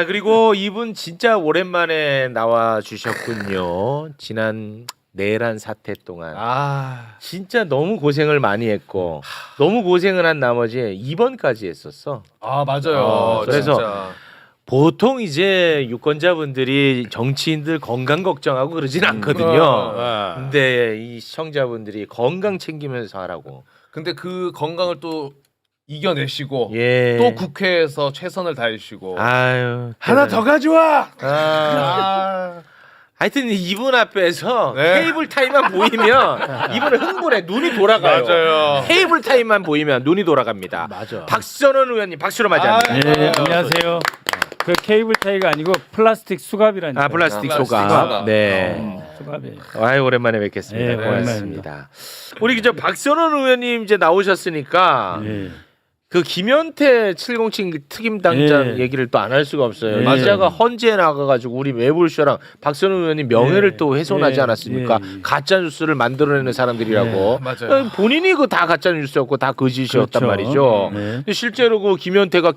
그리고 이분 진짜 오랜만에 나와 주셨군요. 지난 내란 사태 동안 진짜 너무 고생을 많이 했고 너무 고생을 한 나머지 입원까지 했었어. 맞아요. 그래서 진짜. 보통 이제 유권자분들이 정치인들 건강 걱정하고 그러진 않거든요. 근데 이 시청자분들이 건강 챙기면서 하라고. 근데 그 건강을 또 이겨내시고 예. 또 국회에서 최선을 다하시고 아유 하나 더 가져와. 하여튼 이분 앞에서 네. 테이블 타임만 보이면 이분은 흥분해 눈이 돌아가요. 맞아요. 테이블 타임만 보이면 눈이 돌아갑니다. 맞아. 박선원 의원님 박수로 맞이합니다. 네, 안녕하세요. 그 케이블 타이가 아니고 플라스틱 수갑이라니까. 플라스틱 플라스틱 소감. 소감. 네. 수갑이. 아유 오랜만에 뵙겠습니다. 네, 고맙습니다. 우리 저 박선원 의원님 이제 나오셨으니까 예. 그 김현태 707 특임당장 예. 얘기를 또 안 할 수가 없어요. 예. 기자가 헌재에 나가가지고 우리 매불쇼랑 박선원 의원님 명예를 예. 또 훼손하지 예. 않았습니까? 예. 가짜 뉴스를 만들어내는 사람들이라고. 맞아요. 본인이 그 다 가짜 뉴스였고 다 거짓이었단 그렇죠. 말이죠. 네. 근데 실제로 그 김현태가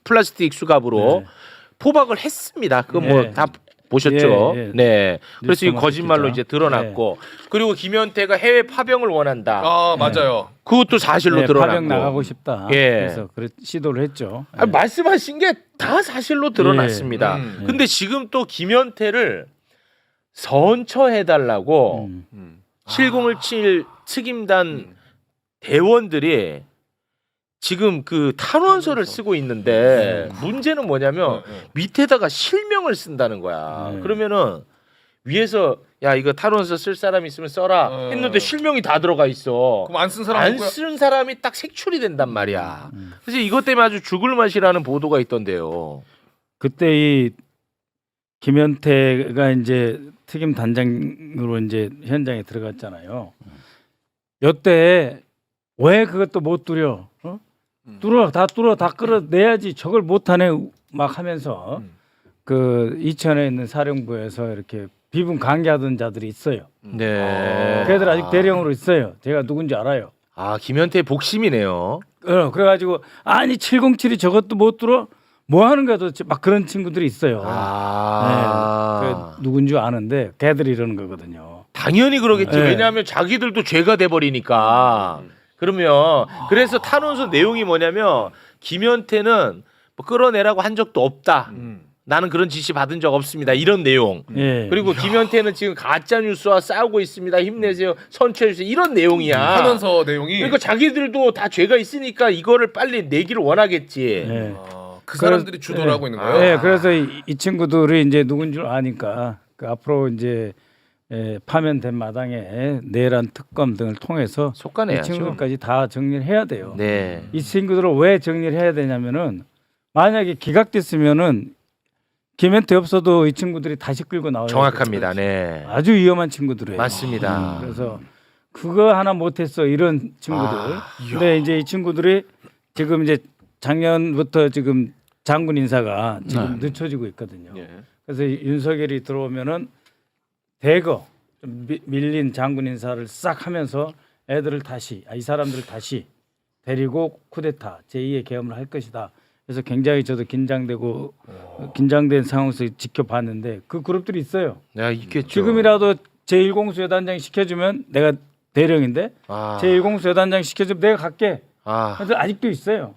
플라스틱 수갑으로 네. 포박을 했습니다. 그거 뭐 네. 다 보셨죠? 예, 예. 네. 그래서 이 뉴스토마토 거짓말로 기자. 이제 드러났고 그리고 김현태가 해외 파병을 원한다. 맞아요. 그것도 사실로 네, 드러났고. 파병 나가고 싶다. 예. 그래서 시도를 했죠. 아, 말씀하신 게 다 사실로 드러났습니다. 예. 근데 지금 또 김현태를 선처해달라고 707 특임단 대원들이 지금 그 탄원서를 쓰고 있는데 문제는 뭐냐면 밑에다가 실명을 쓴다는 거야. 네. 그러면은 위에서 야 이거 탄원서 쓸 사람 있으면 써라 했는데 실명이 다 들어가 있어. 그럼 안 쓴 사람 안 누구야? 쓴 사람이 딱 색출이 된단 말이야. 그래서 이것 때문에 아주 죽을 맛이라는 보도가 있던데요. 그때 이 김현태가 이제 특임 단장으로 이제 현장에 들어갔잖아요. 여태 왜 그것도 못 뚫어? 뚫어 다 끌어내야지 저걸 못하네 막 하면서 그 이천에 있는 사령부에서 이렇게 비분 강개하던 자들이 있어요. 네. 걔들 아직 대령으로 있어요. 제가 누군지 알아요. 아 김현태 복심이네요. 그래가지고 아니 707이 저것도 못 뚫어? 뭐 하는 거야 도대체 막 그런 친구들이 있어요. 그 누군지 아는데 걔들이 이러는 거거든요. 당연히 그러겠지. 네. 왜냐하면 자기들도 죄가 돼 버리니까. 그러면 그래서 탄원서 내용이 뭐냐면 김현태는 뭐 끌어내라고 한 적도 없다. 나는 그런 지시 받은 적 없습니다. 이런 내용. 예. 그리고 김현태는 지금 가짜 뉴스와 싸우고 있습니다. 힘내세요. 선처해 주세요. 이런 내용이야. 하면서 내용이 그러니까 자기들도 다 죄가 있으니까 이거를 빨리 내기를 원하겠지. 예. 그 사람들이 주도를 하고 있는 거예요. 네, 그래서 이 친구들이 이제 누군 줄 아니까 그 앞으로 이제 파면된 마당에 내란 특검 등을 통해서 이 속가내야죠. 친구들까지 다 정리를 해야 돼요. 네. 이 친구들을 왜 정리를 해야 되냐면은 만약에 기각됐으면은 김현태 없어도 이 친구들이 다시 끌고 나와요. 정확합니다. 네. 아주 위험한 친구들이에요. 맞습니다. 그래서 그거 하나 못했어 이런 친구들. 근데 이제 이 친구들이 지금 이제 작년부터 지금 장군 인사가 지금 늦춰지고 있거든요. 그래서 윤석열이 들어오면은 대거 좀 밀린 장군 인사를 싹 하면서 애들을 다시 이 사람들을 다시 데리고 쿠데타 제2의 계엄을 할 것이다. 그래서 굉장히 저도 긴장되고 긴장된 상황에서 지켜봤는데 그 그룹들이 있어요. 네, 있겠죠. 지금이라도 제1공수 여단장 시켜주면 내가 대령인데 제1공수 여단장 시켜주면 내가 갈게. 그래서 아직도 있어요.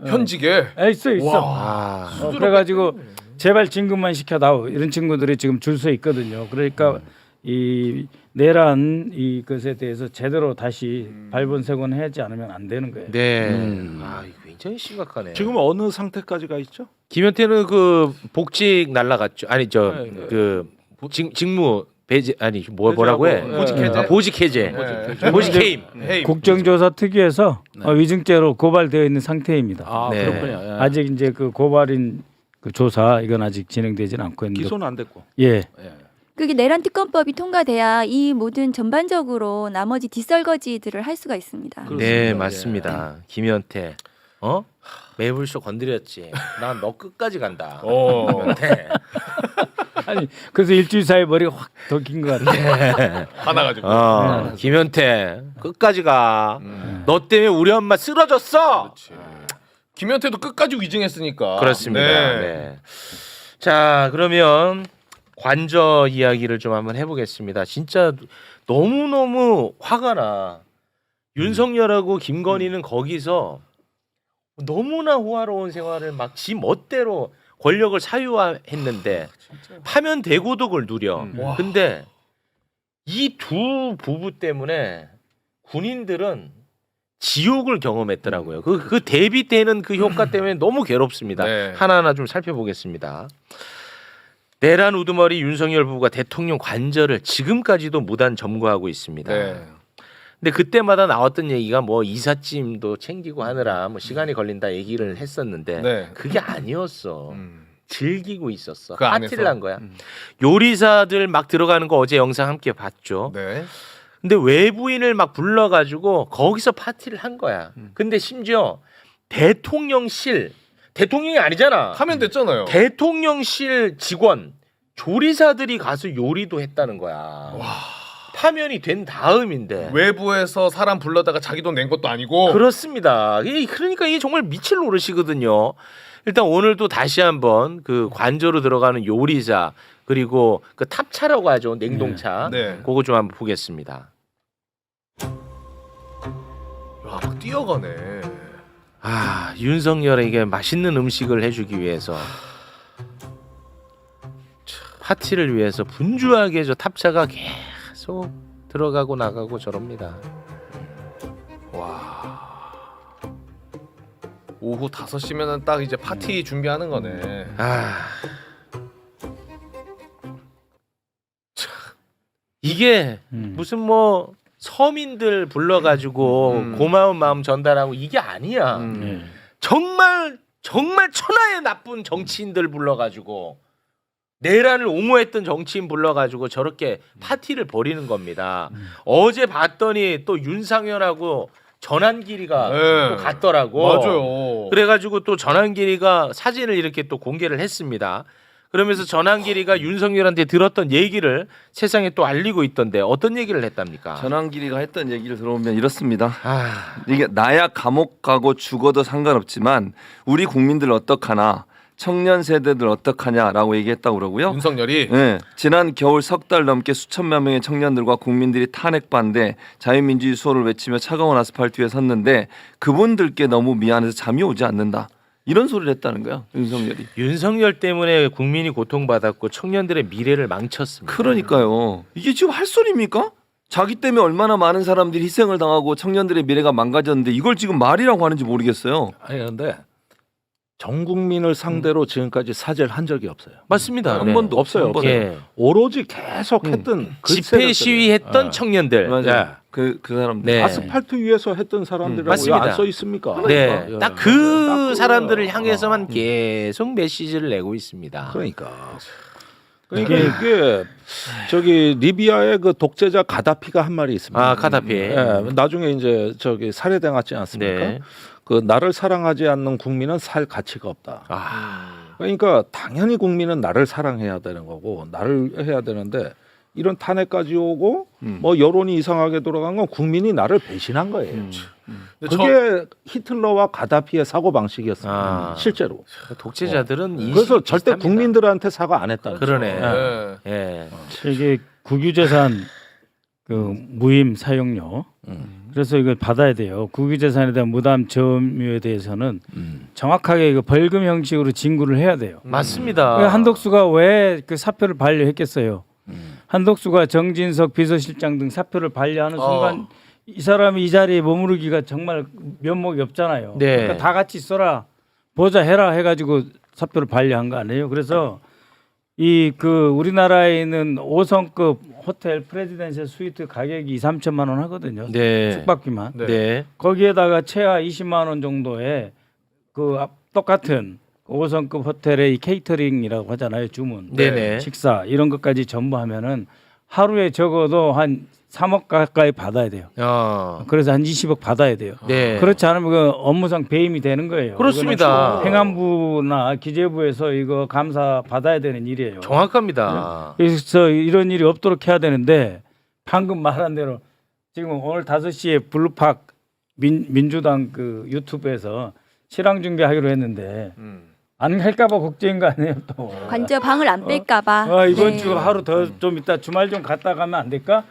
현직에 있어. 그래가지고 제발 진급만 시켜다오 이런 친구들이 지금 줄 서 있거든요. 그러니까 이 내란 이 것에 대해서 제대로 다시 발본색원 하지 않으면 안 되는 거예요. 네. 이거 굉장히 심각하네요. 지금 어느 상태까지 가 있죠? 김현태는 그 복직 날라갔죠. 아니 그 직무 배제 아니 뭐라고 해? 보직 해제. 보직 해제. 보직 해임. 국정조사 특위에서 위증죄로 고발되어 있는 상태입니다. 네. 그렇군요. 아직 이제 그 고발인 그 조사 이건 아직 진행되지는 않고 있는데 기소는 안 됐고. 예. 그게 내란 특검법이 통과돼야 이 모든 전반적으로 나머지 뒷설거지들을 할 수가 있습니다. 네, 맞습니다. 김현태. 매불쇼 건드렸지. 난 너 끝까지 간다. 김현태. 아니 그래서 일주일 사이에 머리가 확 더 긴 것 같아요. 하나 가지고. 김현태 끝까지 가. 너 때문에 우리 엄마 쓰러졌어. 김현태도 끝까지 위증했으니까. 그렇습니다. 네. 네. 자, 그러면 관저 이야기를 좀 한번 해보겠습니다. 진짜 너무너무 화가 나. 윤석열하고 김건희는 거기서 너무나 호화로운 생활을 막 지 멋대로 권력을 사유화했는데 파면 대고독을 누려. 와. 근데 이 두 부부 때문에 군인들은 지옥을 경험했더라고요. 그 대비되는 그 효과 때문에 너무 괴롭습니다. 네. 하나하나 좀 살펴보겠습니다. 내란 우두머리 윤석열 부부가 대통령 관저를 지금까지도 무단 점거하고 있습니다. 네. 근데 그때마다 나왔던 얘기가 뭐 이삿짐도 챙기고 하느라 뭐 시간이 걸린다 얘기를 했었는데 네. 그게 아니었어. 즐기고 있었어. 그 파티를 안에서? 한 거야. 요리사들 막 들어가는 거 어제 영상 함께 봤죠. 네. 근데 외부인을 막 불러가지고 거기서 파티를 한 거야. 근데 심지어 대통령이 아니잖아. 하면 됐잖아요. 대통령실 직원 조리사들이 가서 요리도 했다는 거야. 파면이 된 다음인데. 외부에서 사람 불러다가 자기 돈 낸 것도 아니고. 그렇습니다. 그러니까 이게 정말 미칠 노릇이거든요. 일단 오늘도 다시 한번 그 관저로 들어가는 요리사 그리고 그 탑차라고 하죠. 냉동차. 네. 그거 좀 한번 보겠습니다. 야, 막 뛰어가네. 아, 윤석열에게 맛있는 음식을 해주기 위해서 파티를 위해서 분주하게 저 탑차가 계속 들어가고 나가고 저럽니다. 와. 오후 5시면은 딱 이제 파티 준비하는 거네. 아, 이게 무슨 뭐 서민들 불러가지고 고마운 마음 전달하고 이게 아니야. 네. 정말 천하의 나쁜 정치인들 불러가지고 내란을 옹호했던 정치인 불러가지고 저렇게 파티를 벌이는 겁니다. 어제 봤더니 또 윤상현하고 전한길이가 네. 또 갔더라고. 맞아요. 그래가지고 또 전한길이가 사진을 이렇게 또 공개를 했습니다. 그러면서 전한길이가 윤석열한테 들었던 얘기를 세상에 또 알리고 있던데 어떤 얘기를 했답니까? 전환길이가 했던 얘기를 들어보면 이렇습니다. 아, 이게 나야 감옥 가고 죽어도 상관없지만 우리 국민들 어떡하나 청년 세대들 어떡하냐라고 얘기했다고 그러고요. 윤석열이 네, 지난 겨울 석 달 넘게 수천만 명의 청년들과 국민들이 탄핵 반대, 자유민주주의 수호를 외치며 차가운 아스팔트 위에 섰는데 그분들께 너무 미안해서 잠이 오지 않는다. 이런 소리를 했다는 거야, 윤석열이. 윤석열 때문에 국민이 고통받았고 청년들의 미래를 망쳤습니다. 그러니까요. 이게 지금 할 소리입니까? 자기 때문에 얼마나 많은 사람들이 희생을 당하고 청년들의 미래가 망가졌는데 이걸 지금 말이라고 하는지 모르겠어요. 아니 그런데 전 국민을 상대로 지금까지 사죄를 한 적이 없어요. 맞습니다. 한 네. 번도 없어요. 한 번도. 예. 오로지 계속 했던 그 집회 세력들이에요. 시위했던 청년들. 맞아요. 야. 그 사람들. 네. 아스팔트 위에서 했던 사람들이라고 맞습니다. 안 써 있습니까? 네, 예. 딱 딱 그 그거예요. 사람들을 향해서만 계속 메시지를 내고 있습니다. 그러니까 이게 저기 리비아의 그 독재자 가다피가 한 말이 있습니다. 아, 카다피. 예, 나중에 이제 저기 살해당했지 않습니까? 네. 그 나를 사랑하지 않는 국민은 살 가치가 없다. 아, 그러니까 당연히 국민은 나를 사랑해야 되는 거고 나를 해야 되는데 이런 탄핵까지 오고 뭐 여론이 이상하게 돌아간 건 국민이 나를 배신한 거예요. 근데 그게 히틀러와 가다피의 사고 방식이었습니다. 아. 실제로. 독재자들은 인식이 그래서 절대 비슷합니다. 국민들한테 사과 안 했다는 그러네. 거죠. 네. 예. 이게 국유재산 그 무임 사용료. 그래서 이걸 받아야 돼요. 국유재산에 대한 무담 점유에 대해서는 정확하게 이거 벌금 형식으로 징구를 해야 돼요. 맞습니다. 그 한덕수가 왜 그 사표를 반려했겠어요? 한덕수가 정진석 비서실장 등 사표를 반려하는 순간 이 사람이 이 자리에 머무르기가 정말 면목이 없잖아요. 네. 그러니까 다 같이 써라, 보자 해라 해가지고 사표를 반려한 거 아니에요? 그래서 이 그 우리나라에 있는 5성급 호텔 프레지던셜 스위트 가격이 2~3천만 원 하거든요. 네. 숙박비만. 네. 거기에다가 최하 20만 원 정도의 그 똑같은 5성급 호텔의 이 케이터링이라고 하잖아요. 주문, 네네. 식사 이런 것까지 전부 하면은 하루에 적어도 한 3억 가까이 받아야 돼요. 그래서 한 20억 받아야 돼요. 네. 그렇지 않으면 그 업무상 배임이 되는 거예요. 그렇습니다. 이거는 행안부나 기재부에서 이거 감사 받아야 되는 일이에요. 정확합니다. 그래서 이런 일이 없도록 해야 되는데 방금 말한 대로 지금 오늘 5시에 블루팍 민주당 그 유튜브에서 실황 중계하기로 했는데 안 할까봐 걱정인 거 아니에요 또. 관저 방을 안 뺄까봐. 이번 네. 주 하루 더 좀 이따 주말 좀 갔다 가면 안 될까?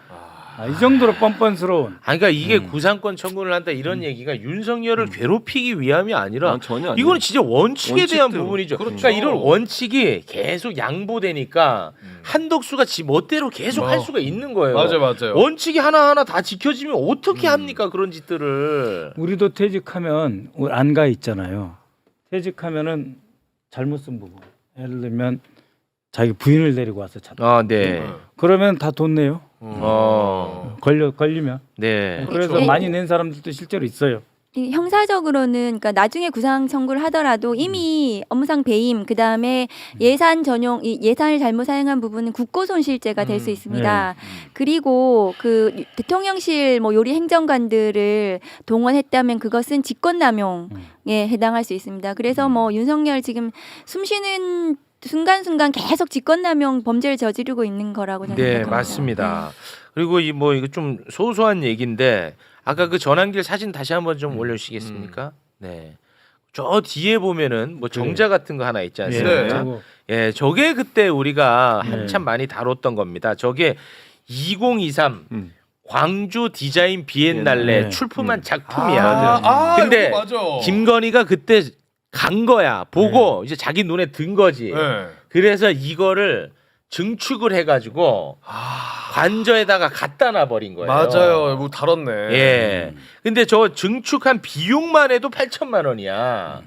이 정도로 뻔뻔스러운. 아니, 그러니까 이게 구상권 청구를 한다 이런 얘기가 윤석열을 괴롭히기 위함이 아니라 전혀 아니에요. 이거는 진짜 원칙에 대한 원칙대로. 부분이죠. 그렇죠. 그러니까 이런 원칙이 계속 양보되니까 한덕수가 지 멋대로 계속 할 수가 있는 거예요. 맞아요. 원칙이 하나하나 다 지켜지면 어떻게 합니까 그런 짓들을. 우리도 퇴직하면 안 가 있잖아요. 퇴직하면은 잘못 쓴 부분. 예를 들면 자기 부인을 데리고 와서 찾다. 아, 네. 그러면 다 돈 내요. 걸리면. 네. 그래서 그렇죠. 많이 낸 사람들도 실제로 있어요. 이 형사적으로는 그러니까 나중에 구상 청구를 하더라도 이미 업무상 배임 그다음에 예산 전용 예산을 잘못 사용한 부분은 국고손실죄가 될 수 있습니다. 그리고 그 대통령실 뭐 요리 행정관들을 동원했다면 그것은 직권남용에 해당할 수 있습니다. 그래서 뭐 윤석열 지금 숨쉬는 순간순간 계속 직권남용 범죄를 저지르고 있는 거라고 저는 네, 생각합니다. 맞습니다. 그리고 이 뭐 이거 좀 소소한 얘기인데 아까 그 전환길 사진 다시 한번 좀 올려주시겠습니까? 네. 저 뒤에 보면은 뭐 정자 같은 거 하나 있지 않습니까? 네. 예, 저게 그때 우리가 네. 한참 많이 다뤘던 겁니다. 저게 2023 광주 디자인 비엔날레 네. 출품한 작품이야. 근데 이거 맞아. 김건희가 그때 간 거야. 보고 이제 자기 눈에 든 거지. 네. 그래서 이거를 증축을 해가지고 관저에다가 갖다 놔버린 거예요. 맞아요. 뭐 다뤘네. 예. 근데 저 증축한 비용만 해도 8천만 원이야.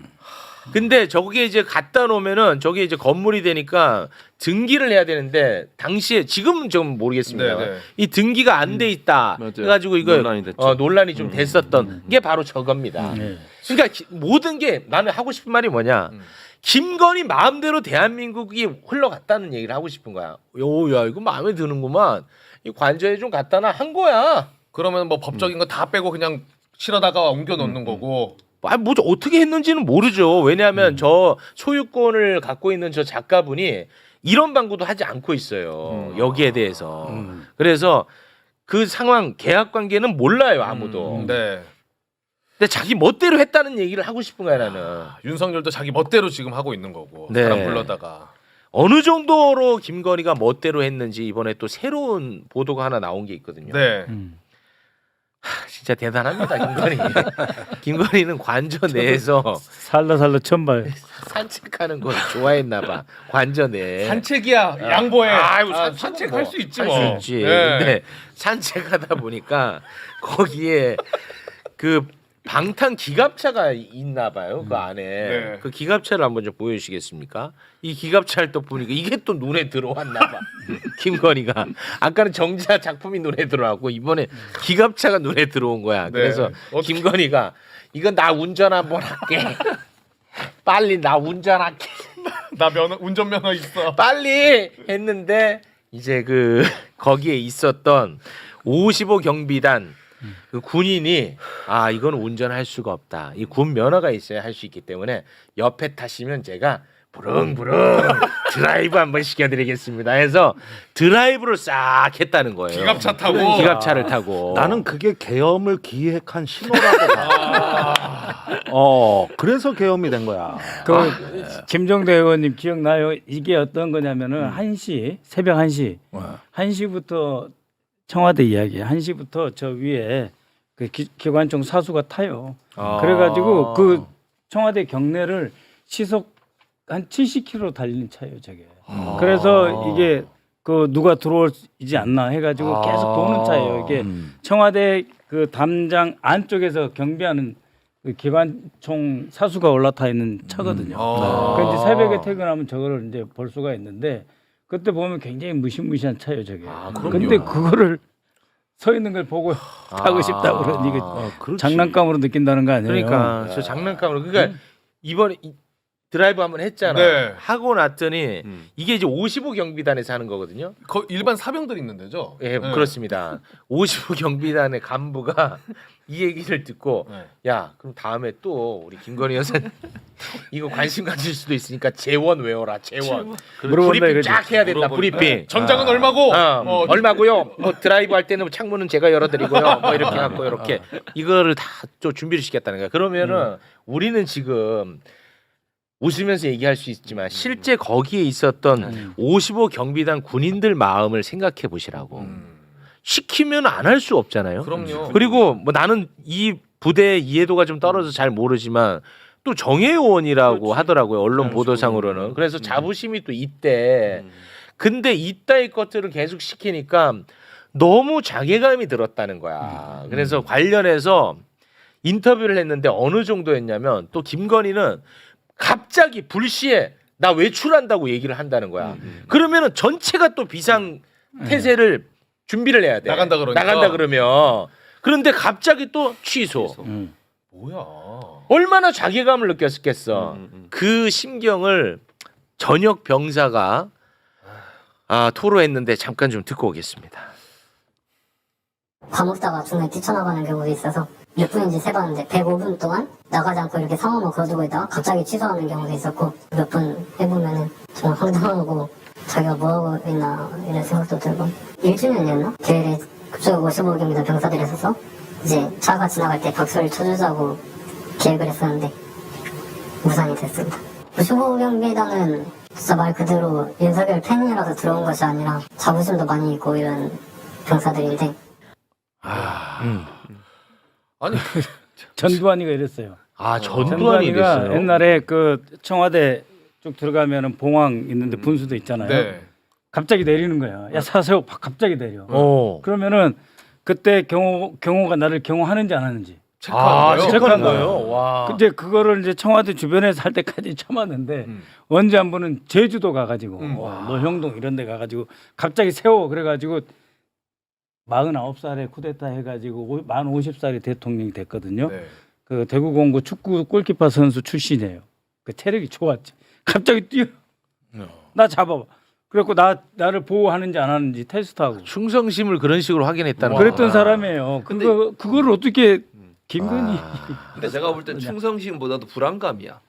근데 저게 이제 갖다 놓으면은 저게 이제 건물이 되니까 등기를 해야 되는데 당시에 지금은 좀 모르겠습니다. 네, 네. 이 등기가 안 돼 있다. 맞아요. 해가지고 이거 논란이 됐죠. 논란이 좀 됐었던 게 바로 저겁니다. 네. 그러니까 모든 게 나는 하고 싶은 말이 뭐냐? 김건희 마음대로 대한민국이 흘러갔다는 얘기를 하고 싶은 거야. 야 이거 마음에 드는구만. 이 관저에 좀 갖다 놔 한 거야. 그러면 뭐 법적인 거 다 빼고 그냥 실어다가 옮겨 놓는 거고. 뭐 어떻게 했는지는 모르죠. 왜냐하면 저 소유권을 갖고 있는 저 작가분이 이런 방구도 하지 않고 있어요. 여기에 대해서. 그래서 그 상황 계약 관계는 몰라요 아무도. 네. 근데 자기 멋대로 했다는 얘기를 하고 싶은 거야 나는. 윤석열도 자기 멋대로 지금 하고 있는 거고. 네. 사람 불러다가. 어느 정도로 김건희가 멋대로 했는지 이번에 또 새로운 보도가 하나 나온 게 있거든요. 네. 진짜 대단합니다 김건희. 김건희는 관저 내에서 살다 처음 봐요. 산책하는 걸 좋아했나 봐. 관저 내. 산책이야. 양보해. 아이고, 산책할 수 있지 할 뭐. 수 있지. 네. 근데 산책하다 보니까 거기에 그 방탄 기갑차가 있나 봐요. 그 안에. 네. 그 기갑차를 한번 좀 보여주시겠습니까? 이 기갑차를 또 보니까 이게 또 눈에 들어왔나 봐. 김건희가. 아까는 정자 작품이 눈에 들어왔고 이번에 기갑차가 눈에 들어온 거야. 그래서 어떻게- 김건희가 이거 나 운전 한번 할게. 빨리 나 운전할게. 나 운전면허 있어. 빨리 했는데 이제 그 거기에 있었던 55 경비단 그 군인이 이건 운전할 수가 없다. 이 군 면허가 있어야 할 수 있기 때문에 옆에 타시면 제가 부릉부릉 드라이브 한번 시켜드리겠습니다. 해서 드라이브를 싹 했다는 거예요. 기갑차 타고. 기갑차를 타고. 나는 그게 계엄을 기획한 신호라고 봐. 그래서 계엄이 된 거야. 그 김종대 의원님 기억나요? 이게 어떤 거냐면은 1시 새벽 1시 1시부터 청와대 이야기 1시부터 저 위에 그 기관총 사수가 타요. 그래가지고 그 청와대 경내를 시속 한 70km 달리는 차예요, 저게. 그래서 이게 그 누가 들어오지 않나 해가지고 계속 도는 차예요. 이게 청와대 그 담장 안쪽에서 경비하는 그 기관총 사수가 올라타 있는 차거든요. 그러니까 이제 새벽에 퇴근하면 저거를 이제 볼 수가 있는데 그때 보면 굉장히 무시무시한 차예요, 저게. 근데 그거를 서 있는 걸 보고 타고 싶다고 그러니 이게 장난감으로 느낀다는 거 아니에요? 그러니까 저 장난감으로 그러니까 이번에 드라이브 한번 했잖아. 네. 하고 났더니 이게 이제 55 경비단에서 하는 거거든요. 일반 사병들 있는 데죠? 예, 그렇습니다. 55 경비단의 간부가 이 얘기를 듣고 네. 야, 그럼 다음에 또 우리 김건희 여사 이거 관심 가질 수도 있으니까 재원 외워라. 재원. 물어본다 브리핑 이거지. 쫙 해야 된다. 브리핑. 전장은 얼마고? 얼마고요? 뭐 드라이브 할 때는 창문은 제가 열어드리고요. 뭐 이렇게 갖고 이렇게 이거를 다 또 준비를 시켰다는 거야. 그러면은 우리는 지금 웃으면서 얘기할 수 있지만 실제 거기에 있었던 55 경비단 군인들 마음을 생각해 보시라고. 시키면 안 할 수 없잖아요. 그럼요. 그리고 뭐 나는 이 부대의 이해도가 좀 떨어져서 잘 모르지만 또 정예요원이라고 하더라고요. 언론 보도상으로는. 그래서 자부심이 또 있대. 근데 이따위 것들을 계속 시키니까 너무 자괴감이 들었다는 거야. 그래서 관련해서 인터뷰를 했는데 어느 정도였냐면 또 김건희는 갑자기 불시에 나 외출한다고 얘기를 한다는 거야. 그러면은 전체가 또 비상 태세를 준비를 해야 돼. 나간다 그러니까. 나간다 그러면. 그런데 갑자기 또 취소. 뭐야? 얼마나 자괴감을 느꼈겠어. 그 심경을 전역 병사가 토로했는데 잠깐 좀 듣고 오겠습니다. 밥 먹다가 중간에 뛰쳐나가는 경우도 있어서 몇 분인지 세봤는데 105분 동안 나가지 않고 이렇게 상황만 걸어두고 있다가 갑자기 취소하는 경우도 있었고 몇 분 해보면은 정말 황당하고 자기가 뭐하고 있나 이런 생각도 들고 1주년이었나? 대회에 그쪽 55경비단 병사들이 있어서 이제 차가 지나갈 때 박수를 쳐주자고 계획을 했었는데 무산이 됐습니다. 55경비단은 진짜 말 그대로 윤석열 팬이라서 들어온 것이 아니라 자부심도 많이 있고 이런 병사들인데 아니 전두환이가 이랬어요. 전두환이 됐어요. 옛날에 그 청와대 쭉 들어가면은 봉황 있는데 분수대 있잖아요. 네. 갑자기 내리는 거야. 야 사세요. 갑자기 내려. 어. 그러면은 그때 경호가 나를 경호하는지 안 하는지 체크한 거예요. 와. 이제 그거를 이제 청와대 주변에서 할 때까지 참았는데 언제 한 번은 제주도 가가지고 노형동 이런 데 가가지고 갑자기 세워 그래가지고 49살에 쿠데타 해가지고 만 50살에 대통령이 됐거든요. 네. 그 대구공고 축구 골키퍼 선수 출신이에요. 그 체력이 좋았지. 갑자기 뛰어. 나 잡아봐. 그래갖고 나를 보호하는지 안 하는지 테스트하고. 충성심을 그런 식으로 확인했다는 그랬던 거야. 사람이에요. 그걸 어떻게 김건희. 근데 제가 볼 땐 충성심보다도 불안감이야.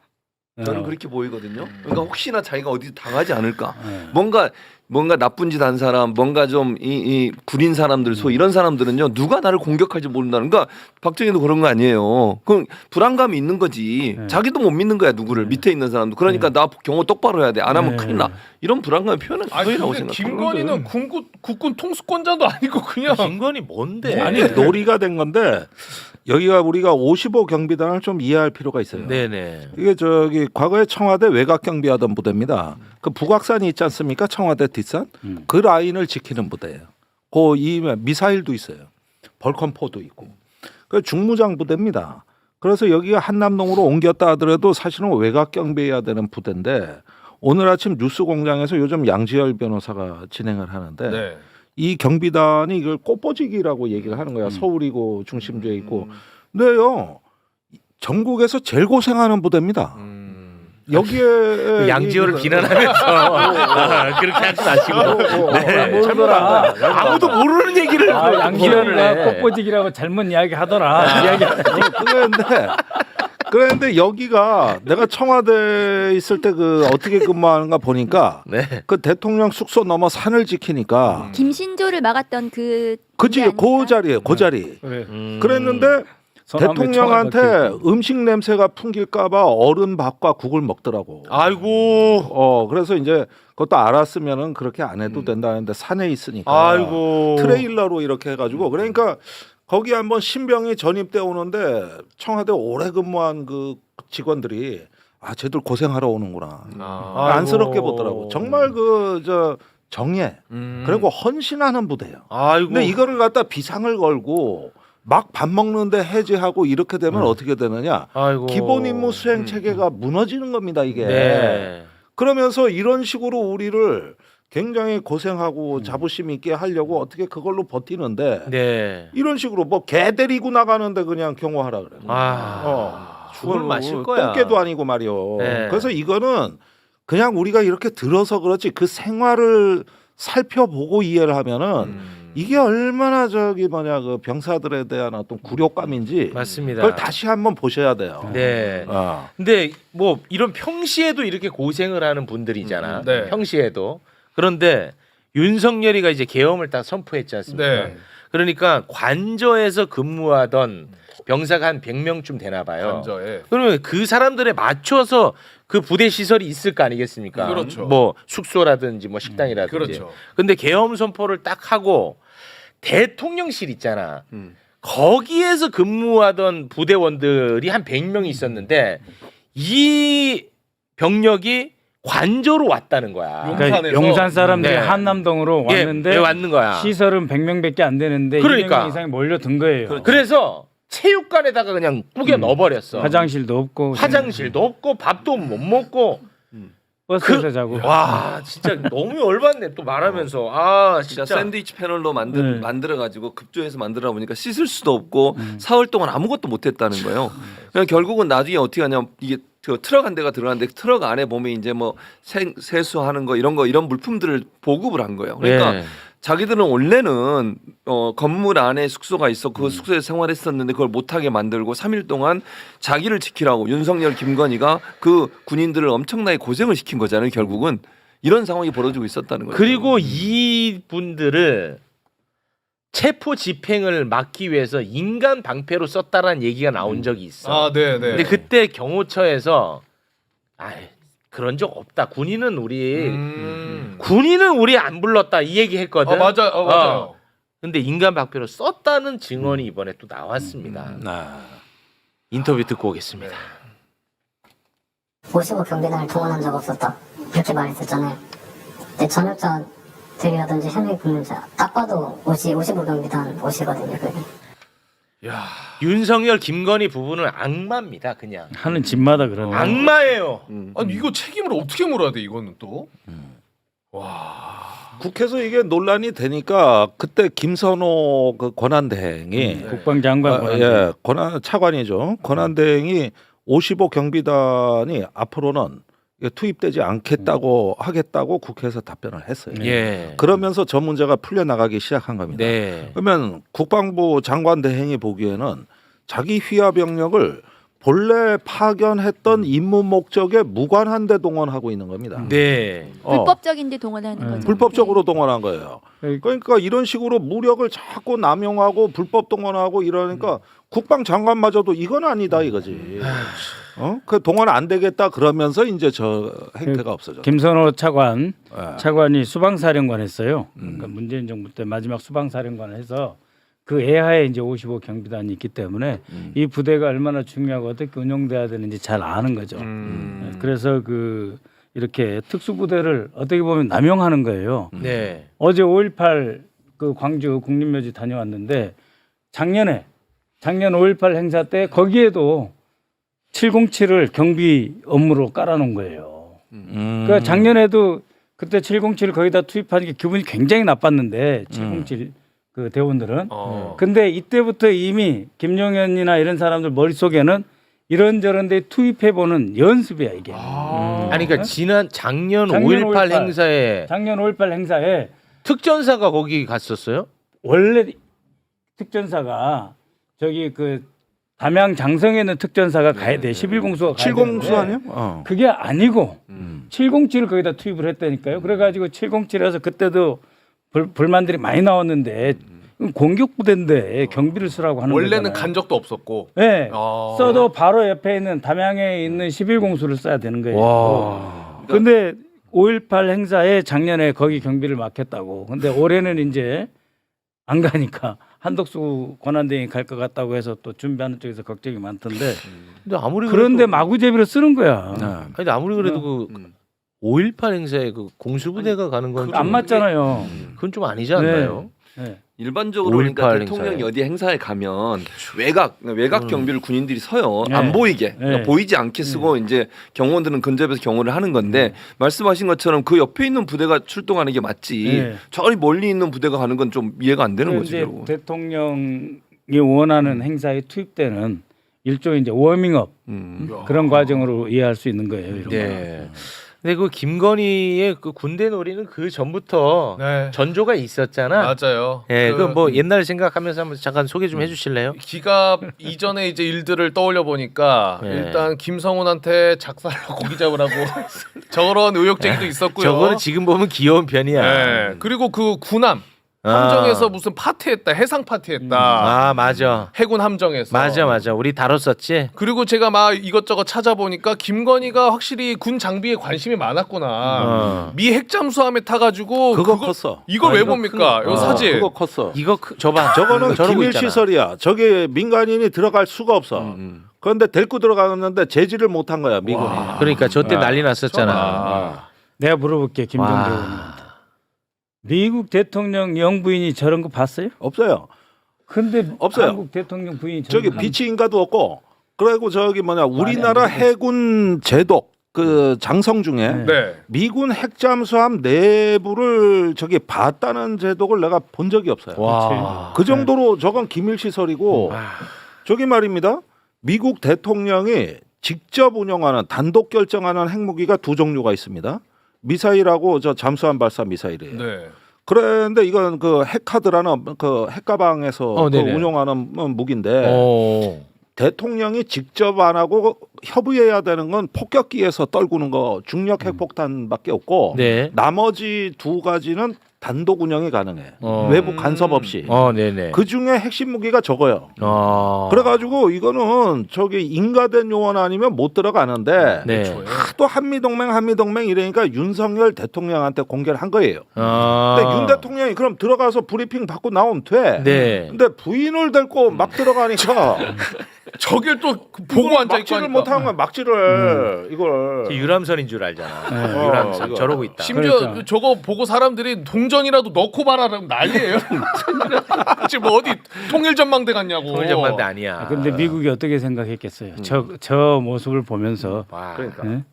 저는 그렇게 보이거든요. 그러니까 혹시나 자기가 어디 당하지 않을까. 뭔가 나쁜 짓 한 사람, 뭔가 좀 이 구린 사람들, 이런 사람들은요 누가 나를 공격할지 모른다는. 그러니까 박정희도 그런 거 아니에요. 그럼 불안감이 있는 거지. 자기도 못 믿는 거야 누구를 밑에 있는 사람도. 그러니까 나 경호 똑바로 해야 돼. 안 하면 큰일 나. 이런 불안감을 표현한 거라고 근데 생각해요. 김건희는 국군 통수권자도 아니고 그냥 김건희 뭔데? 아니 놀이가 된 건데 여기가 우리가 55 경비단을 좀 이해할 필요가 있어요. 네네. 이게 과거에 청와대 외곽 경비하던 부대입니다. 그 북악산이 있지 않습니까? 청와대 뒷산. 그 라인을 지키는 부대예요. 이 미사일도 있어요. 벌컨포도 있고. 그 중무장 부대입니다. 그래서 여기가 한남동으로 옮겼다 하더라도 사실은 외곽 경비해야 되는 부대인데 오늘 아침 뉴스공장에서 요즘 양지열 변호사가 진행을 하는데 네. 이 경비단이 이걸 꽃보직이라고 얘기를 하는 거야. 서울이고 중심지에 있고. 근데요 전국에서 제일 고생하는 부대입니다. 여기에 양지호를 비난하면서 그렇게 하지 마시고. 네. 모르더라. 아무도 모르는 얘기를 양기현이가 꽃보직이라고 잘못 이야기하더라. 그런데 여기가 내가 청와대 있을 때 그 어떻게 근무하는가 보니까 그 대통령 숙소 넘어 산을 지키니까 김신조를 막았던 그 그치 아닙니까? 그 자리에 그 자리. 그랬는데 대통령한테 음식 냄새가 풍길까봐 얼음 밥과 국을 먹더라고. 아이고. 그래서 이제 그것도 알았으면은 그렇게 안 해도 된다는데 산에 있으니까. 아이고. 트레일러로 이렇게 해가지고 그러니까 거기 한번 신병이 전입돼 오는데 청와대 오래 근무한 그 직원들이 쟤들 고생하러 오는구나. 안쓰럽게 보더라고. 정말 정예 그리고 헌신하는 부대예요. 아이고. 근데 이거를 갖다 비상을 걸고 막 밥 먹는데 해제하고 이렇게 되면 어떻게 되느냐? 아이고. 기본 임무 수행 체계가 무너지는 겁니다, 이게. 네. 그러면서 이런 식으로 우리를 굉장히 고생하고 자부심 있게 하려고 어떻게 그걸로 버티는데 네. 이런 식으로 뭐 개 데리고 나가는데 그냥 경호하라 그래. 죽을 마실 거야. 똥개도 아니고 말이요. 네. 그래서 이거는 그냥 우리가 이렇게 들어서 그렇지 그 생활을 살펴보고 이해를 하면은 이게 얼마나 저기 뭐냐 그 병사들에 대한 어떤 굴욕감인지 맞습니다. 그걸 다시 한번 보셔야 돼요. 네. 근데 뭐 이런 평시에도 이렇게 고생을 하는 분들이잖아. 네. 평시에도. 그런데 윤석열이가 이제 계엄을 딱 선포했지 않습니까? 네. 그러니까 관저에서 근무하던 병사가 한 100명쯤 되나 봐요. 관저에. 그러면 그 사람들에 맞춰서 그 부대 시설이 있을 거 아니겠습니까? 그렇죠. 뭐 숙소라든지 뭐 식당이라든지. 그렇죠. 근데 계엄 선포를 딱 하고 대통령실 있잖아. 거기에서 근무하던 부대원들이 한 100명이 있었는데 이 병력이 관저로 왔다는 거야. 그러니까 용산에서? 용산 사람들이 네. 한남동으로 예, 왔는데 예, 왔는 거야. 시설은 100명밖에 안 되는데 그러니까. 200명 이상이 몰려든 거예요. 그래서 체육관에다가 그냥 꾸겨 넣어버렸어. 화장실도 없고 화장실도 없고 밥도 못 먹고. 버스에서 자고. 와 진짜 너무 열받네 또 말하면서 아 진짜 진짜 샌드위치 패널로 네. 만들어가지고 급조해서 만들어 보니까 씻을 수도 없고 사흘 동안 아무것도 못했다는 거예요. 그러니까 결국은 나중에 어떻게 하냐면 이게 그 트럭 한 대가 들어갔는데 트럭 안에 보면 이제 뭐 세수하는 거 이런 물품들을 보급을 한 거예요. 그러니까 네. 자기들은 원래는 건물 안에 숙소가 있어 그 숙소에서 생활했었는데 그걸 못하게 만들고 3일 동안 자기를 지키라고 윤석열 김건희가 그 군인들을 엄청나게 고생을 시킨 거잖아요. 결국은 이런 상황이 벌어지고 있었다는 거죠. 그리고 이 분들을 체포 집행을 막기 위해서 인간 방패로 썼다라는 얘기가 나온 적이 있어. 아, 네, 네. 근데 그때 경호처에서 아 그런 적 없다. 군인은 우리 안 불렀다 이 얘기 했거든. 맞아, 맞아요. 근데 인간 방패로 썼다는 증언이 이번에 또 나왔습니다. 인터뷰 듣고 오겠습니다. 55 경비단을 동원한 적 없었다 이렇게 말했었잖아요. 근데 전역자들이라든지 현역 근무자 딱 봐도 55 경비단 옷이거든요. 그게. 윤석열 김건희 부부는 악마입니다. 그냥 하는 집마다 그러네. 악마예요. 아니 이거 책임을 어떻게 물어야 돼 이거는 또? 국회에서 이게 논란이 되니까 그때 김선호 그 권한대행이 국방장관 권한대행. 차관이죠. 권한대행이 55 경비단이 앞으로는 투입되지 않겠다고 하겠다고 국회에서 답변을 했어요. 예. 그러면서 저 문제가 풀려나가기 시작한 겁니다. 네. 그러면 국방부 장관 대행이 보기에는 자기 휘하 병력을 본래 파견했던 임무 목적에 무관한 데 동원하고 있는 겁니다. 네. 불법적인데 동원하는 거죠. 불법적으로 동원한 거예요. 그러니까 이런 식으로 무력을 자꾸 남용하고 불법 동원하고 이러니까 국방장관마저도 이건 아니다 이거지. 그 동원 안 되겠다 그러면서 이제 저 행태가 없어졌죠. 김선호 차관이 수방사령관 했어요. 그러니까 문재인 정부 때 마지막 수방사령관을 해서 그 애하에 이제 55 경비단이 있기 때문에 이 부대가 얼마나 중요하고 어떻게 운영돼야 되는지 잘 아는 거죠. 그래서 그 이렇게 특수부대를 어떻게 보면 남용하는 거예요. 네. 어제 5.18 그 광주 국립묘지 다녀왔는데 작년 5.18 행사 때 거기에도 707을 경비 업무로 깔아놓은 거예요. 그러니까 작년에도 그때 707을 거기다 투입하는 게 기분이 굉장히 나빴는데 707 그 대원들은. 근데 이때부터 이미 김용현이나 이런 사람들 머릿속에는 이런저런 데 투입해보는 연습이야 이게. 아니 그러니까 작년 5.18 5.18 행사에 작년 5.18 행사에 특전사가 거기 갔었어요? 원래 특전사가 저기 그 담양 장성에 있는 특전사가 가야 돼. 11공수가 7공수 아니요? 그게 아니고 707을 거기다 투입을 했다니까요. 그래가지고 707에서 그때도 불만들이 많이 나왔는데 공격 부대인데 경비를 쓰라고 하는 원래는 거잖아요. 간 적도 없었고. 네. 써도 바로 옆에 있는 담양에 있는 11공수를 써야 되는 거예요. 와. 근데 5.18 행사에 작년에 거기 경비를 맡겼다고. 근데 올해는 이제 안 가니까 한덕수 권한대행이 갈 것 같다고 해서 또 준비하는 쪽에서 걱정이 많던데. 근데 아무리 그런데 그래도, 마구제비로 쓰는 거야. 아니 근데 아무리 그래도 그 5.18 행사에 그 공수부대가 가는 건 안 맞잖아요. 그건 좀 아니지 않나요? 네. 일반적으로 그러니까 5.18 대통령이 행사에. 어디 행사에 가면 외곽 경비를 군인들이 서요. 네. 안 보이게 그러니까 네. 보이지 않게 쓰고 이제 경호원들은 근접해서 경호를 하는 건데 말씀하신 것처럼 그 옆에 있는 부대가 출동하는 게 맞지. 네. 저리 멀리 있는 부대가 가는 건 좀 이해가 안 되는 거지. 이제 결국은. 대통령이 원하는 행사에 투입되는 일종의 이제 워밍업 그런 과정으로 이해할 수 있는 거예요. 이런 네. 근데 그 김건희의 그 군대 놀이는 그 전부터 네. 전조가 있었잖아. 맞아요. 예, 그 뭐 옛날 생각하면서 한번 잠깐 소개 좀 해주실래요? 기갑 이전에 이제 일들을 떠올려 보니까 네. 일단 김성훈한테 작살로 고기 잡으라고 저런 의혹쟁이도 있었고요. 저거는 지금 보면 귀여운 편이야. 네. 그리고 그 군함 함정에서 무슨 파티했다, 해상 파티했다. 아 맞아. 해군 함정에서. 맞아. 우리 다뤘었지. 그리고 제가 막 이것저것 찾아보니까 김건희가 확실히 군 장비에 관심이 많았구나. 미 핵잠수함에 타가지고 그거 컸어. 이거 왜 봅니까? 이 사진. 그거 컸어. 이거 저봐. 저거는 저러고 기밀 있잖아. 시설이야. 저게 민간인이 들어갈 수가 없어. 그런데 데리고 들어갔는데 제지를 못한 거야 미군이. 그러니까 저때 난리 났었잖아. 내가 물어볼게 김정대 의원님한테. 미국 대통령 영부인이 저런 거 봤어요? 없어요. 근데 없어요. 한국 대통령 부인이 저기 저런 거 비치인가도 없고. 그리고 저기 뭐냐 우리나라 해군 제독 그 장성 중에 네. 미군 핵잠수함 내부를 저기 봤다는 제독을 내가 본 적이 없어요. 와. 그 정도로 저건 기밀 시설이고 저기 말입니다. 미국 대통령이 직접 운영하는 단독 결정하는 핵무기가 두 종류가 있습니다. 미사일하고 저 잠수함 발사 미사일이에요. 네. 그런데 이건 그 핵카드라는 그 핵가방에서 그 네네. 운용하는 무기인데 오. 대통령이 직접 안 하고 협의해야 되는 건 폭격기에서 떨구는 거 중력 핵폭탄밖에 없고 네. 나머지 두 가지는 단독 운영이 가능해. 외부 간섭 없이. 네네. 그 중에 핵심 무기가 저거요. 어. 그래가지고 이거는 저기 인가된 요원 아니면 못 들어가는데 네. 또 한미동맹 이러니까 윤석열 대통령한테 공개를 한 거예요. 아. 근데 윤 대통령이 그럼 들어가서 브리핑 받고 나오면 돼. 네. 근데 부인을 데리고 막 들어가니까 저길 또 보고 앉아 있고 막지를 못하는 거야. 막지를 이걸. 유람선인 줄 알잖아. 네. 유람선 이거. 저러고 있다. 심지어 그러니까. 저거 보고 사람들이 동전이라도 넣고 봐라 그러면 난리예요. 지금 어디 통일전망대 갔냐고. 통일전망대 아니야. 근데 미국이 어떻게 생각했겠어요? 저 모습을 보면서 와. 그러니까. 네?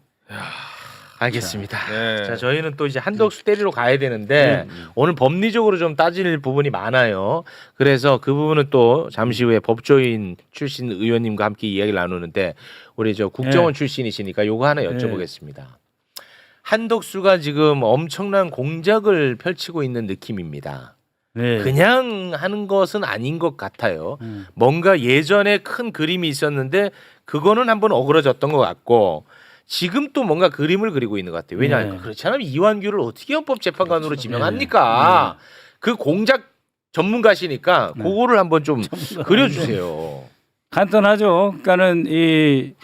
알겠습니다. 네. 자, 저희는 또 이제 한덕수 때리러 가야 되는데 오늘 법리적으로 좀 따질 부분이 많아요. 그래서 그 부분은 또 잠시 후에 법조인 출신 의원님과 함께 이야기를 나누는데 우리 저 국정원 출신이시니까 요거 하나 여쭤보겠습니다. 한덕수가 지금 엄청난 공작을 펼치고 있는 느낌입니다. 네. 그냥 하는 것은 아닌 것 같아요. 뭔가 예전에 큰 그림이 있었는데 그거는 한번 어그러졌던 것 같고 지금 또 뭔가 그림을 그리고 있는 것 같아요. 왜냐하면 네. 그렇지 않으면 이완규를 어떻게 헌법재판관으로 지명합니까? 그 공작 전문가시니까 그거를 한번 좀 그려주세요. 간단하죠. 그러니까는 이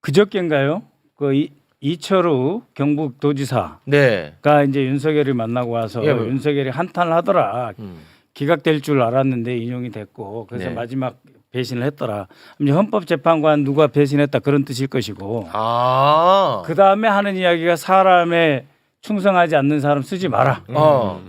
그저께인가요? 그 이철우 경북도지사가 네. 이제 윤석열을 만나고 와서 윤석열이 한탄을 하더라. 기각될 줄 알았는데 인용이 됐고 그래서 네. 마지막 배신을 했더라. 이제 헌법재판관 누가 배신했다 그런 뜻일 것이고 그 다음에 하는 이야기가 사람에 충성하지 않는 사람 쓰지 마라.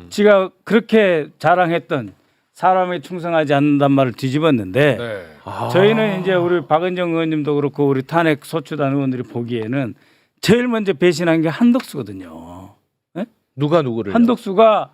지가 그렇게 자랑했던 사람에 충성하지 않는단 말을 뒤집었는데 네. 저희는 이제 우리 박은정 의원님도 그렇고 우리 탄핵 소추단 의원들이 보기에는 제일 먼저 배신한 게 한덕수거든요. 누가 누구를? 한덕수가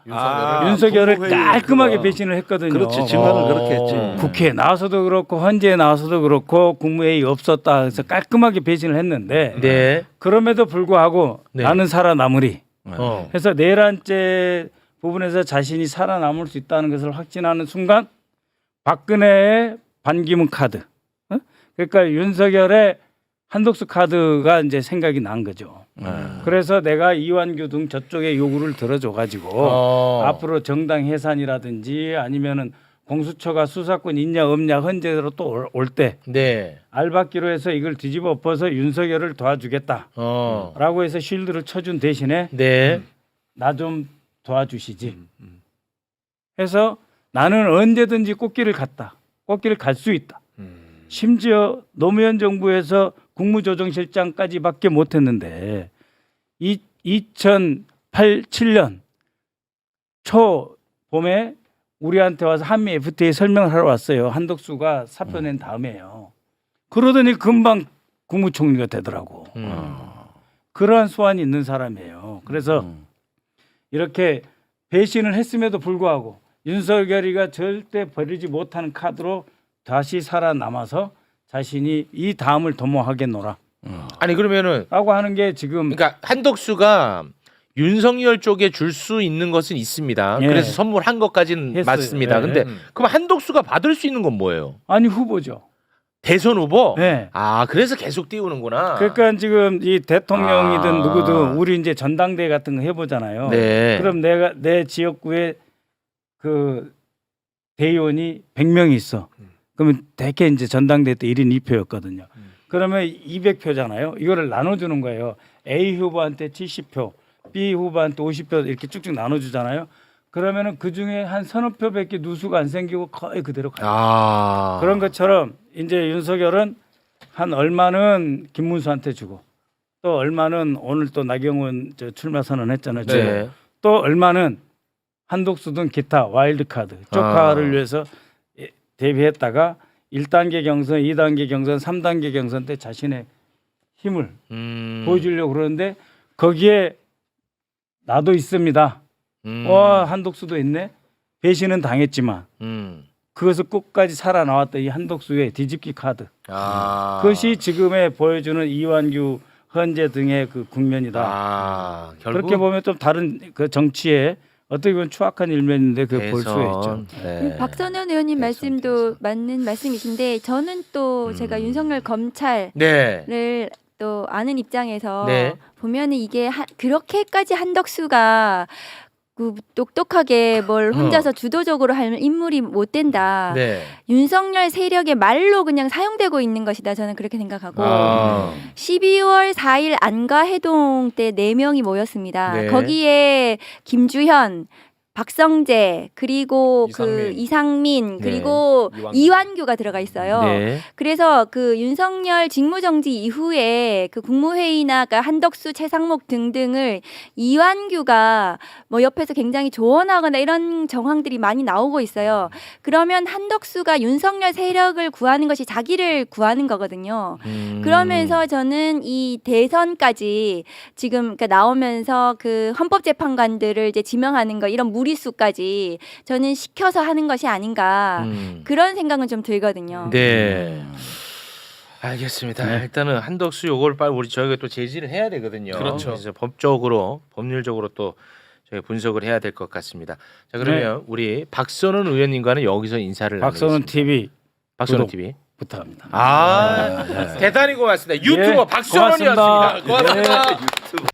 윤석열을 국무회의 깔끔하게 그거. 배신을 했거든요. 그렇지 증언은 그렇게 했지. 국회에 나와서도 그렇고 헌재에 나와서도 그렇고 국무회의 없었다 해서 깔끔하게 배신을 했는데 네. 그럼에도 불구하고 네. 나는 살아남으리 어. 해서 내란죄 부분에서 자신이 살아남을 수 있다는 것을 확신하는 순간 박근혜의 반기문 카드 그러니까 윤석열의 한덕수 카드가 이제 생각이 난 거죠. 그래서 내가 이완규 등 저쪽의 요구를 들어줘가지고 앞으로 정당 해산이라든지 아니면은 공수처가 수사권 있냐 없냐 헌재로 또 올 때 네. 알받기로 해서 이걸 뒤집어 엎어서 윤석열을 도와주겠다라고 해서 쉴드를 쳐준 대신에 네. 나 좀 도와주시지 해서 나는 언제든지 꽃길을 갔다. 꽃길을 갈 수 있다. 심지어 노무현 정부에서 국무조정실장까지밖에 못했는데 2007년 초 봄에 우리한테 와서 한미 FTA 설명을 하러 왔어요. 한덕수가 사표 낸 다음에요. 그러더니 금방 국무총리가 되더라고. 그러한 소환이 있는 사람이에요. 그래서 이렇게 배신을 했음에도 불구하고 윤석열이가 절대 버리지 못하는 카드로 다시 살아남아서 자신이 이 다음을 도모하겠노라. 아니 그러면은 라고 하는 게 지금 그러니까 한덕수가 윤석열 쪽에 줄 수 있는 것은 있습니다. 예. 그래서 선물한 것까지는 했어요. 맞습니다. 예. 근데 그럼 한덕수가 받을 수 있는 건 뭐예요? 아니 후보죠. 대선 후보? 네. 아 그래서 계속 띄우는구나. 그러니까 지금 이 대통령이든 아. 누구든 우리 이제 전당대회 같은 거 해보잖아요. 네. 그럼 내가 내 지역구에 그 대의원이 100명이 있어. 그러면 대개 이제 전당대회 때 1인 2표였거든요. 그러면 200표잖아요. 이거를 나눠주는 거예요. A 후보한테 70표, B 후보한테 50표 이렇게 쭉쭉 나눠주잖아요. 그러면은 그 중에 한 서너 표밖에 누수가 안 생기고 거의 그대로 가요. 아 그런 것처럼 이제 윤석열은 한 얼마는 김문수한테 주고 또 얼마는 오늘 또 나경원 저 출마 선언했잖아요. 네. 또 얼마는 한독수든 기타 와일드카드 조카를 위해서 대비했다가 1단계 경선, 2단계 경선, 3단계 경선 때 자신의 힘을 보여주려고 그러는데 거기에 나도 있습니다. 와 한독수도 있네. 배신은 당했지만 그것을 끝까지 살아나왔던 이 한독수의 뒤집기 카드. 아. 그것이 지금의 보여주는 이완규, 헌재 등의 그 국면이다. 아, 결국 그렇게 보면 좀 다른 그 정치에 어떻게 보면 추악한 일면인데 그 볼 수 있죠. 네. 박선원 의원님 말씀도 맞는 말씀이신데 저는 또 제가 윤석열 검찰을 네. 또 아는 입장에서 네. 보면은 이게 그렇게까지 한덕수가 그 똑똑하게 뭘 혼자서 주도적으로 할 인물이 못 된다. 네. 윤석열 세력의 말로 그냥 사용되고 있는 것이다. 저는 그렇게 생각하고 아. 12월 4일 안가 해동 때 4명이 모였습니다. 네. 거기에 김주현, 박성재 그리고 이상민. 그 이상민 네. 그리고 이완규가 들어가 있어요. 네. 그래서 그 윤석열 직무정지 이후에 그 국무회의나 한덕수, 최상목 등등을 이완규가 뭐 옆에서 굉장히 조언하거나 이런 정황들이 많이 나오고 있어요. 그러면 한덕수가 윤석열 세력을 구하는 것이 자기를 구하는 거거든요. 그러면서 저는 이 대선까지 지금 그러니까 나오면서 그 헌법재판관들을 이제 지명하는 거 이런 무리수까지 저는 시켜서 하는 것이 아닌가 그런 생각은 좀 들거든요. 네. 알겠습니다. 일단은 한덕수 요걸 빨리 우리 저희가 또 제지를 해야 되거든요. 그렇죠. 그래서 법적으로 법률적으로 또 저희 분석을 해야 될 것 같습니다. 자 그러면 우리 박선원 의원님과는 여기서 인사를 박선원 나누겠습니다. TV 박선원 구독. TV. 부탁합니다. 대단히 고맙습니다. 유튜버 예, 박선원이었습니다. 고맙습니다. 고맙습니다.